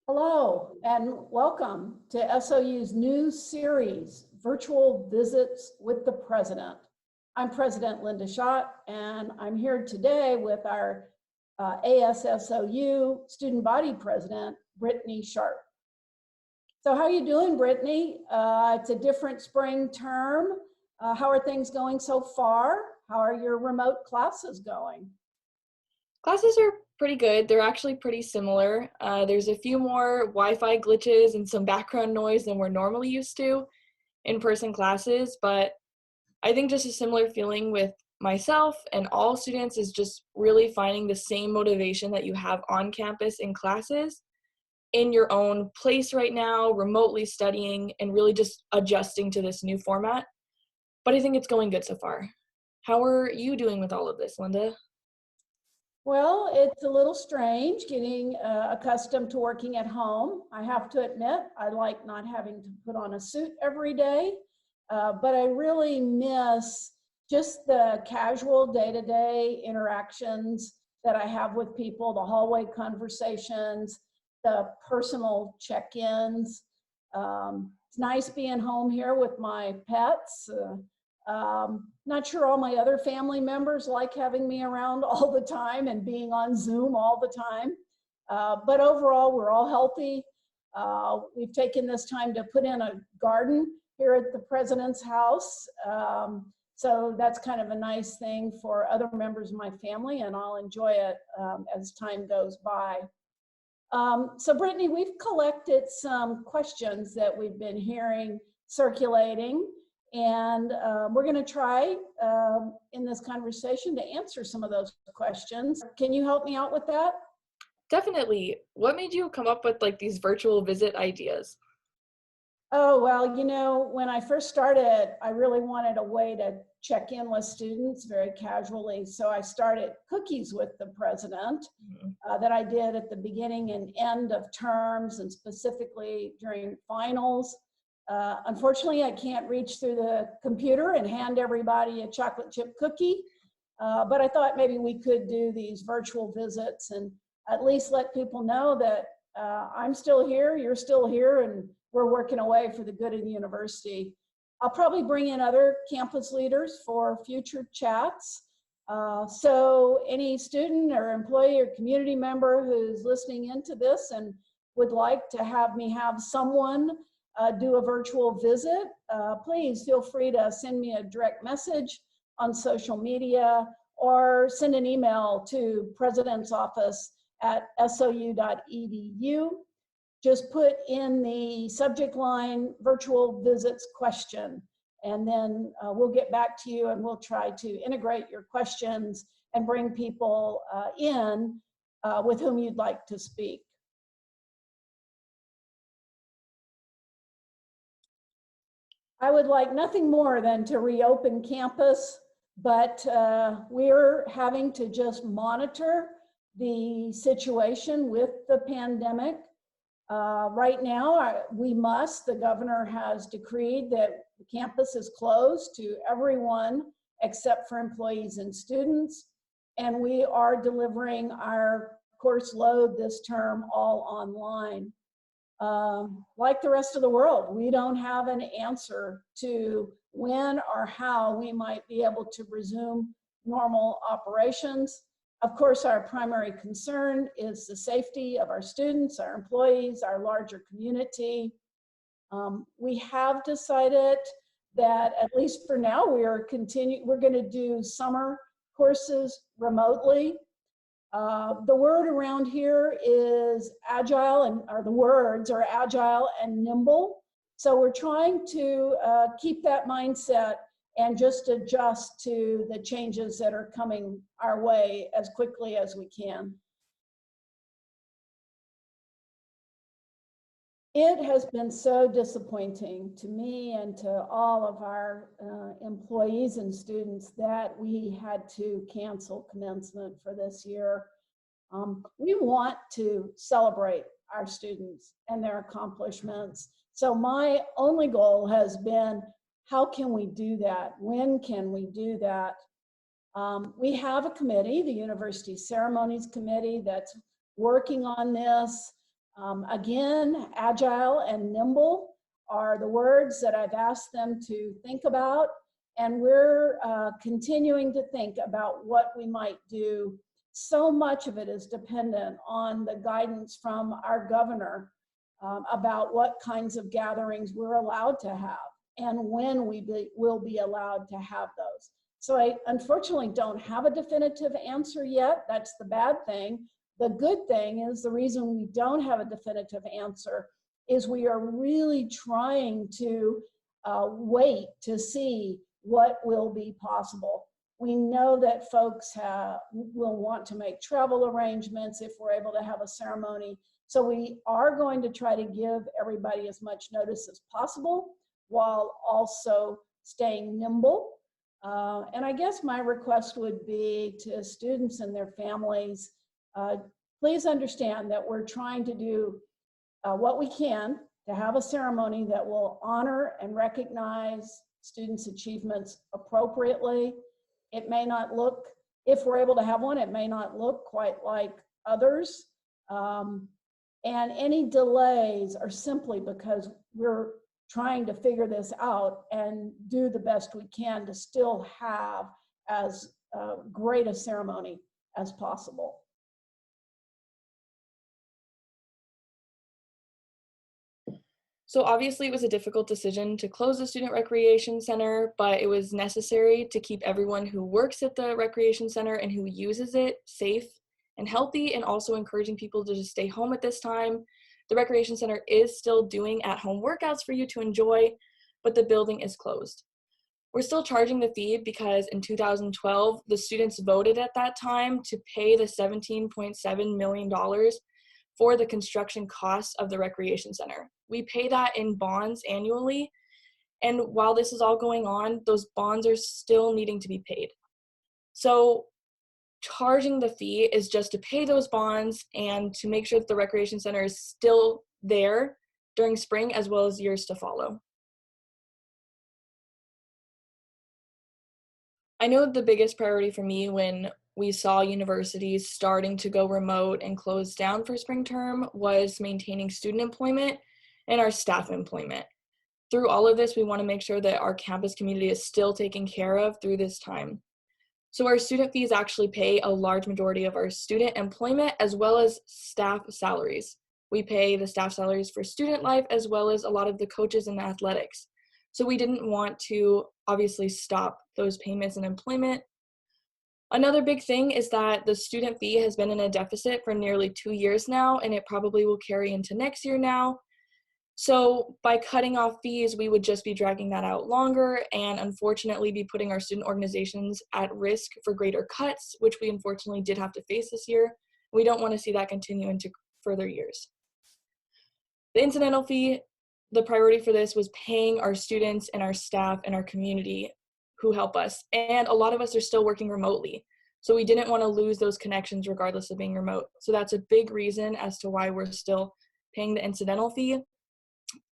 Hello and welcome to SOU's new series, Virtual Visits with the President. I'm President Linda Schott, and I'm here today with our ASSOU Student Body President, Britney Sharp. So how are you doing, Britney? It's a different spring term. How are things going so far? How are your remote classes going? Classes are pretty good. They're actually pretty similar. There's a few more Wi-Fi glitches and some background noise than we're normally used to in-person classes, but I think just a similar feeling with myself and all students is just really finding the same motivation that you have on campus in classes in your own place right now, remotely studying, and really just adjusting to this new format. But I think it's going good so far. How are you doing with all of this, Linda? Well, it's a little strange getting accustomed to working at home. I have to admit, I like not having to put on a suit every day, but I really miss just the casual day-to-day interactions that I have with people, the hallway conversations, the personal check-ins. It's nice being home here with my pets. Not sure all my other family members like having me around all the time and being on Zoom all the time. But overall, we're all healthy. We've taken this time to put in a garden here at the president's house. So that's kind of a nice thing for other members of my family, and I'll enjoy it as time goes by. So Brittany, we've collected some questions that we've been hearing circulating. And we're going to try in this conversation to answer some of those questions. Can you help me out with that? Definitely. What made you come up with these virtual visit ideas? Oh, well, when I first started, I really wanted a way to check in with students very casually. So I started cookies with the president that I did at the beginning and end of terms and specifically during finals. Unfortunately, I can't reach through the computer and hand everybody a chocolate chip cookie, but I thought maybe we could do these virtual visits and at least let people know that I'm still here, you're still here, and we're working away for the good of the university. I'll probably bring in other campus leaders for future chats. So any student or employee or community member who's listening into this and would like to have me have someone do a virtual visit, please feel free to send me a direct message on social media or send an email to President's Office at sou.edu. Just put in the subject line virtual visits question, and then we'll get back to you and we'll try to integrate your questions and bring people in with whom you'd like to speak. I would like nothing more than to reopen campus, but we're having to just monitor the situation with the pandemic. Right now, the governor has decreed that the campus is closed to everyone except for employees and students, and we are delivering our course load this term all online. Like the rest of the world, we don't have an answer to when or how we might be able to resume normal operations. Of course, our primary concern is the safety of our students, our employees, our larger community. We have decided that at least for now, we're going to do summer courses remotely. The word around here is agile, or the words are agile and nimble. So we're trying to keep that mindset and just adjust to the changes that are coming our way as quickly as we can. It has been so disappointing to me and to all of our employees and students that we had to cancel commencement for this year. We want to celebrate our students and their accomplishments. So my only goal has been, how can we do that? When can we do that? We have a committee, the University Ceremonies Committee, that's working on this. Again, agile and nimble are the words that I've asked them to think about. And we're continuing to think about what we might do. So much of it is dependent on the guidance from our governor about what kinds of gatherings we're allowed to have and when we will be allowed to have those. So I unfortunately don't have a definitive answer yet. That's the bad thing. The good thing is the reason we don't have a definitive answer is we are really trying to wait to see what will be possible. We know that folks will want to make travel arrangements if we're able to have a ceremony. So we are going to try to give everybody as much notice as possible while also staying nimble. And I guess my request would be to students and their families, please understand that we're trying to do what we can to have a ceremony that will honor and recognize students' achievements appropriately. It may not look, if we're able to have one, it may not look quite like others. And any delays are simply because we're trying to figure this out and do the best we can to still have as great a ceremony as possible. So obviously it was a difficult decision to close the Student Recreation Center, but it was necessary to keep everyone who works at the Recreation Center and who uses it safe and healthy, and also encouraging people to just stay home at this time. The Recreation Center is still doing at-home workouts for you to enjoy, but the building is closed. We're still charging the fee because in 2012, the students voted at that time to pay the $17.7 million for the construction costs of the Recreation Center. We pay that in bonds annually, and while this is all going on, those bonds are still needing to be paid. So charging the fee is just to pay those bonds and to make sure that the Recreation Center is still there during spring as well as years to follow. I know the biggest priority for me when we saw universities starting to go remote and close down for spring term was maintaining student employment and our staff employment. Through all of this, we want to make sure that our campus community is still taken care of through this time. So our student fees actually pay a large majority of our student employment as well as staff salaries. We pay the staff salaries for student life as well as a lot of the coaches and the athletics. So we didn't want to obviously stop those payments and employment. Another big thing is that the student fee has been in a deficit for nearly 2 years now, and it probably will carry into next year now. So by cutting off fees, we would just be dragging that out longer and unfortunately be putting our student organizations at risk for greater cuts, which we unfortunately did have to face this year. We don't want to see that continue into further years. The incidental fee, the priority for this was paying our students and our staff and our community who help us. And a lot of us are still working remotely. So we didn't want to lose those connections regardless of being remote. So that's a big reason as to why we're still paying the incidental fee.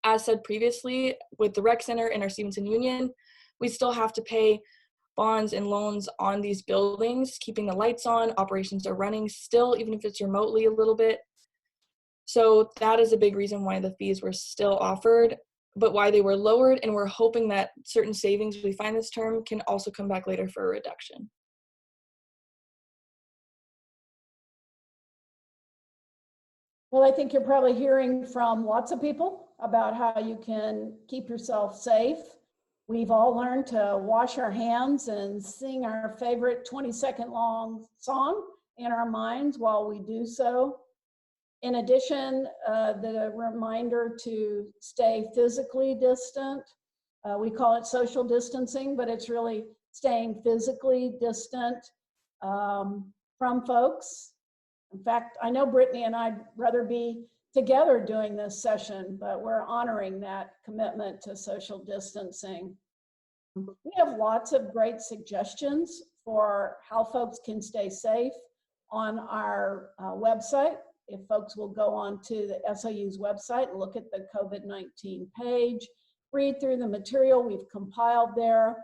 As said previously, with the rec center and our Stevenson Union, we still have to pay bonds and loans on these buildings, keeping the lights on, operations are running still, even if it's remotely a little bit. So that is a big reason why the fees were still offered, but why they were lowered, and we're hoping that certain savings we find this term can also come back later for a reduction. Well, I think you're probably hearing from lots of people about how you can keep yourself safe. We've all learned to wash our hands and sing our favorite 20-second long song in our minds while we do so. In addition, the reminder to stay physically distant. We call it social distancing, but it's really staying physically distant from folks. In fact, I know Britney and I'd rather be together doing this session, but we're honoring that commitment to social distancing. We have lots of great suggestions for how folks can stay safe on our website. If folks will go on to the SIU's website and look at the COVID-19 page, read through the material we've compiled there.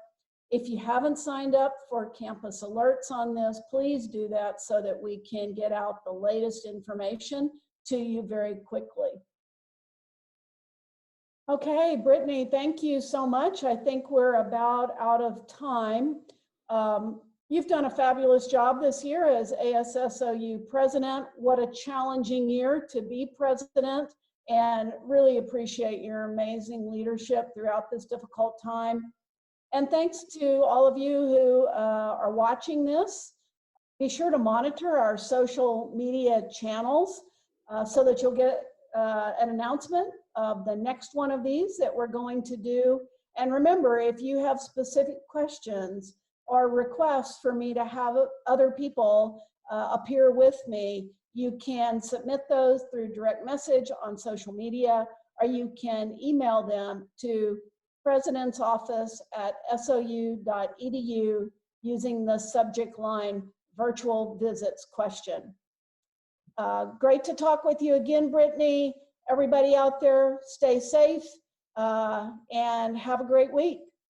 If you haven't signed up for campus alerts on this, please do that so that we can get out the latest information to you very quickly. Okay, Brittany, thank you so much. I think we're about out of time. You've done a fabulous job this year as ASSOU president. What a challenging year to be president, and really appreciate your amazing leadership throughout this difficult time. And thanks to all of you who are watching this. Be sure to monitor our social media channels so that you'll get an announcement of the next one of these that we're going to do. And remember, if you have specific questions or requests for me to have other people appear with me, you can submit those through direct message on social media, or you can email them to presidentsoffice@sou.edu using the subject line virtual visits question. Great to talk with you again, Brittany. Everybody out there, stay safe and have a great week.